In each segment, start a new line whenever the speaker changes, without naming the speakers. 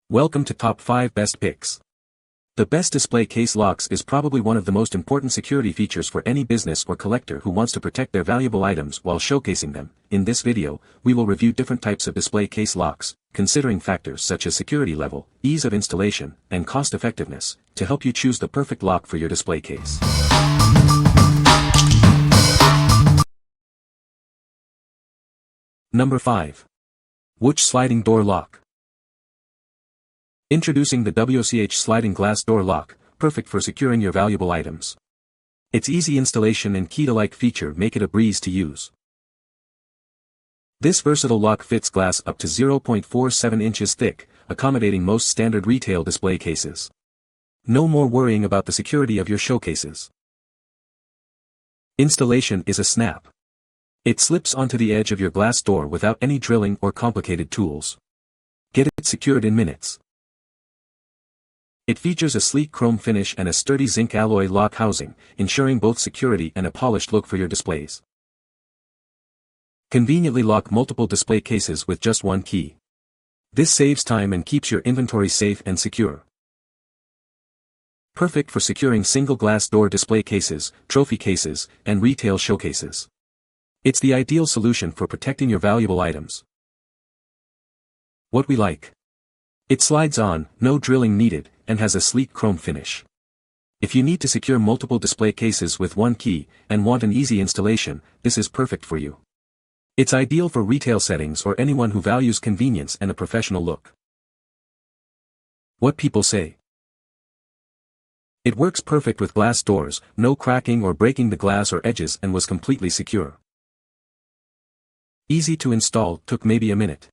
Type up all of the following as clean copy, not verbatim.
Welcome to Top 5 Best Picks. The best display case locks is probably one of the most important security features for any business or collector who wants to protect their valuable items while showcasing them. In this video, we will review different types of display case locks, considering factors such as security level, ease of installation, and cost effectiveness, to help you choose the perfect lock for your display case. Number 5. WOOCH Sliding Door Lock. Introducing the WOOCH Sliding Glass Door Lock, perfect for securing your valuable items. Its easy installation and key-to-like feature make it a breeze to use. This versatile lock fits glass up to 0.47 inches thick, accommodating most standard retail display cases. No more worrying about the security of your showcases. Installation is a snap. It slips onto the edge of your glass door without any drilling or complicated tools. Get it secured in minutes. It features a sleek chrome finish and a sturdy zinc alloy lock housing, ensuring both security and a polished look for your displays. Conveniently lock multiple display cases with just one key. This saves time and keeps your inventory safe and secure. Perfect for securing single glass door display cases, trophy cases, and retail showcases. It's the ideal solution for protecting your valuable items. What we like. It slides on, no drilling needed, and has a sleek chrome finish. If you need to secure multiple display cases with one key, and want an easy installation, this is perfect for you. It's ideal for retail settings or anyone who values convenience and a professional look. What people say. It works perfect with glass doors, no cracking or breaking the glass or edges, and was completely secure. Easy to install, took maybe a minute.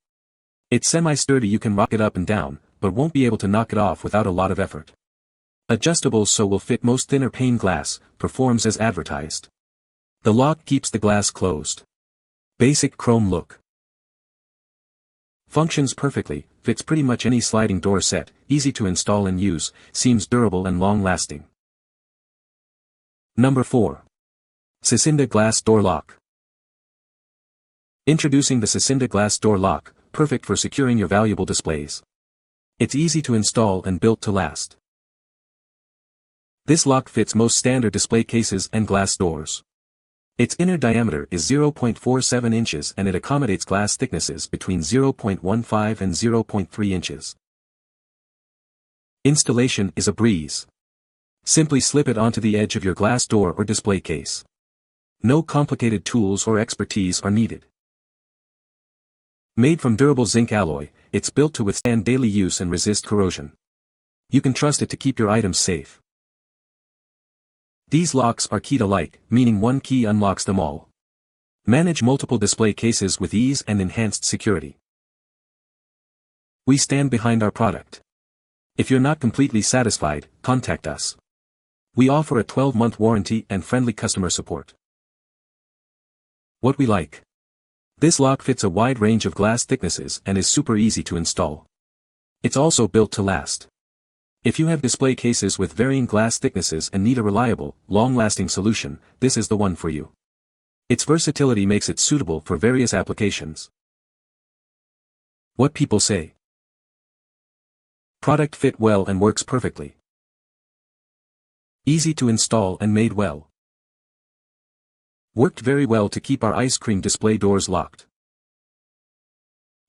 It's semi-sturdy, you can rock it up and down, but won't be able to knock it off without a lot of effort. Adjustable so will fit most thinner pane glass, performs as advertised. The lock keeps the glass closed. Basic chrome look. Functions perfectly, fits pretty much any sliding door set, easy to install and use, seems durable and long-lasting. Number 4. Sissinda Glass Door Lock. Introducing the Sissinda Glass Door Lock, perfect for securing your valuable displays. It's easy to install and built to last. This lock fits most standard display cases and glass doors. Its inner diameter is 0.47 inches and it accommodates glass thicknesses between 0.15 and 0.3 inches. Installation is a breeze. Simply slip it onto the edge of your glass door or display case. No complicated tools or expertise are needed. Made from durable zinc alloy, it's built to withstand daily use and resist corrosion. You can trust it to keep your items safe. These locks are key-to-like, meaning one key unlocks them all. Manage multiple display cases with ease and enhanced security. We stand behind our product. If you're not completely satisfied, contact us. We offer a 12-month warranty and friendly customer support. What we like. This lock fits a wide range of glass thicknesses and is super easy to install. It's also built to last. If you have display cases with varying glass thicknesses and need a reliable, long-lasting solution, this is the one for you. Its versatility makes it suitable for various applications. What people say. Product fit well and works perfectly. Easy to install and made well. Worked very well to keep our ice cream display doors locked.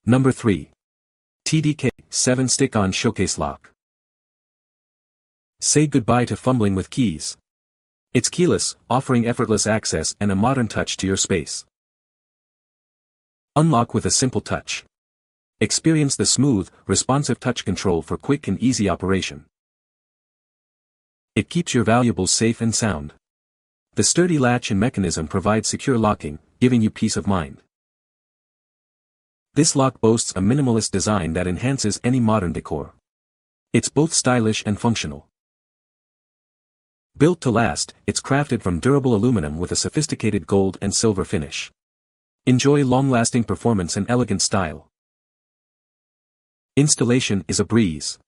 Number 3. TDK 7 Stick-On Showcase Lock. Say goodbye to fumbling with keys. It's keyless, offering effortless access and a modern touch to your space. Unlock with a simple touch. Experience the smooth, responsive touch control for quick and easy operation. It keeps your valuables safe and sound. The sturdy latch and mechanism provide secure locking, giving you peace of mind. This lock boasts a minimalist design that enhances any modern decor. It's both stylish and functional. Built to last, it's crafted from durable aluminum with a sophisticated gold and silver finish. Enjoy long-lasting performance and elegant style. Installation is a breeze.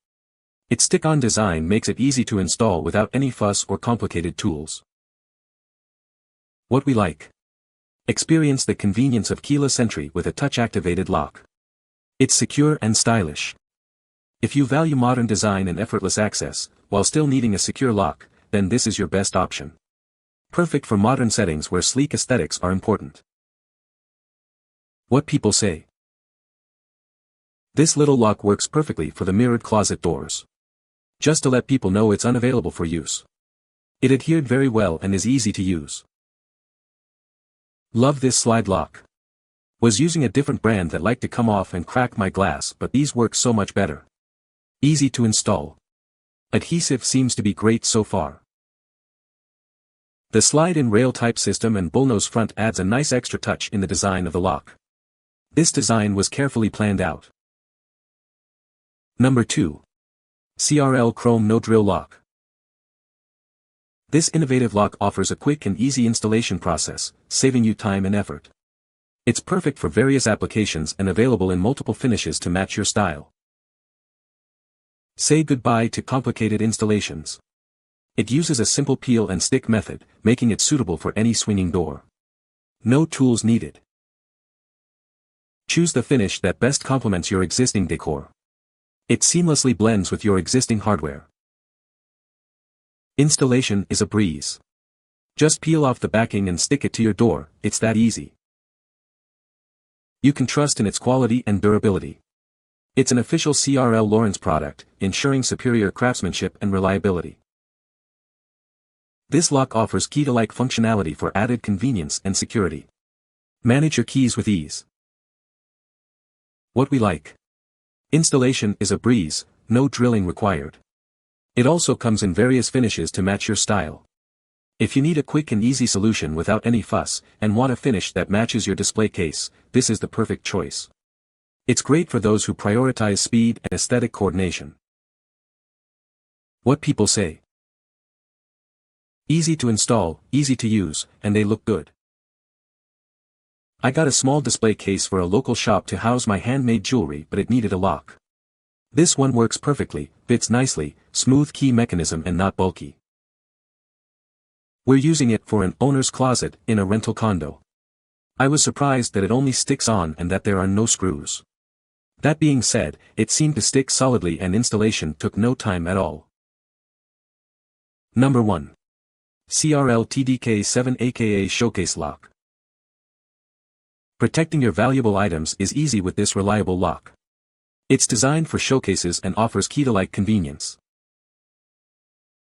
Its stick-on design makes it easy to install without any fuss or complicated tools. What we like. Experience the convenience of keyless entry with a touch-activated lock. It's secure and stylish. If you value modern design and effortless access, while still needing a secure lock, then this is your best option. Perfect for modern settings where sleek aesthetics are important. What people say. This little lock works perfectly for the mirrored closet doors. Just to let people know it's unavailable for use. It adhered very well and is easy to use. Love this slide lock. Was using a different brand that liked to come off and crack my glass, but these work so much better. Easy to install. Adhesive seems to be great so far. The slide-in rail type system and bullnose front adds a nice extra touch in the design of the lock. This design was carefully planned out. Number 2. CRL Chrome No Drill Lock. This innovative lock offers a quick and easy installation process, saving you time and effort. It's perfect for various applications and available in multiple finishes to match your style. Say goodbye to complicated installations. It uses a simple peel and stick method, making it suitable for any swinging door. No tools needed. Choose the finish that best complements your existing decor. It seamlessly blends with your existing hardware. Installation is a breeze. Just peel off the backing and stick it to your door, it's that easy. You can trust in its quality and durability. It's an official CRL Lawrence product, ensuring superior craftsmanship and reliability. This lock offers key-to-like functionality for added convenience and security. Manage your keys with ease. What we like. Installation is a breeze, no drilling required. It also comes in various finishes to match your style. If you need a quick and easy solution without any fuss, and want a finish that matches your display case, this is the perfect choice. It's great for those who prioritize speed and aesthetic coordination. What people say. Easy to install, easy to use, and they look good. I got a small display case for a local shop to house my handmade jewelry, but it needed a lock. This one works perfectly, fits nicely, smooth key mechanism and not bulky. We're using it for an owner's closet in a rental condo. I was surprised that it only sticks on and that there are no screws. That being said, it seemed to stick solidly and installation took no time at all. Number 1. CRL TDK7 aka Showcase Lock. Protecting your valuable items is easy with this reliable lock. It's designed for showcases and offers key-to-like convenience.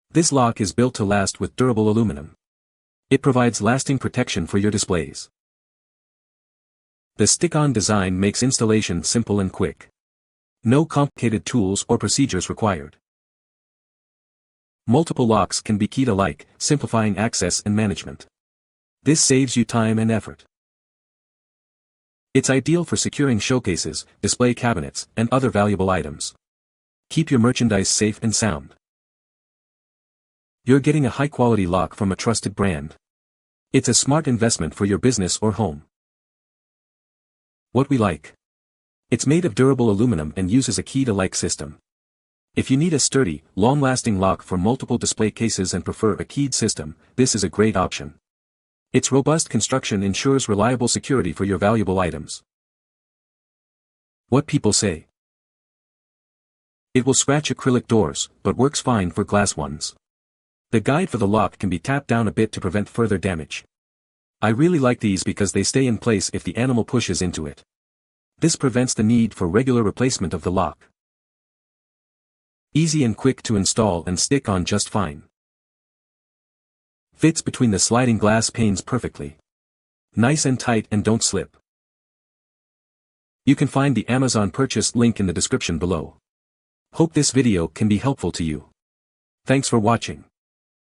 This lock is built to last with durable aluminum. It provides lasting protection for your displays. The stick-on design makes installation simple and quick. No complicated tools or procedures required. Multiple locks can be key-to-like, simplifying access and management. This saves you time and effort. It's ideal for securing showcases, display cabinets, and other valuable items. Keep your merchandise safe and sound. You're getting a high-quality lock from a trusted brand. It's a smart investment for your business or home. What we like. It's made of durable aluminum and uses a key-to-like system. If you need a sturdy, long-lasting lock for multiple display cases and prefer a keyed system, this is a great option. Its robust construction ensures reliable security for your valuable items. What people say. It will scratch acrylic doors, but works fine for glass ones. The guide for the lock can be tapped down a bit to prevent further damage. I really like these because they stay in place if the animal pushes into it. This prevents the need for regular replacement of the lock. Easy and quick to install and stick on just fine. Fits between the sliding glass panes perfectly. Nice and tight and don't slip. You can find the Amazon purchase link in the description below. Hope this video can be helpful to you. Thanks for watching.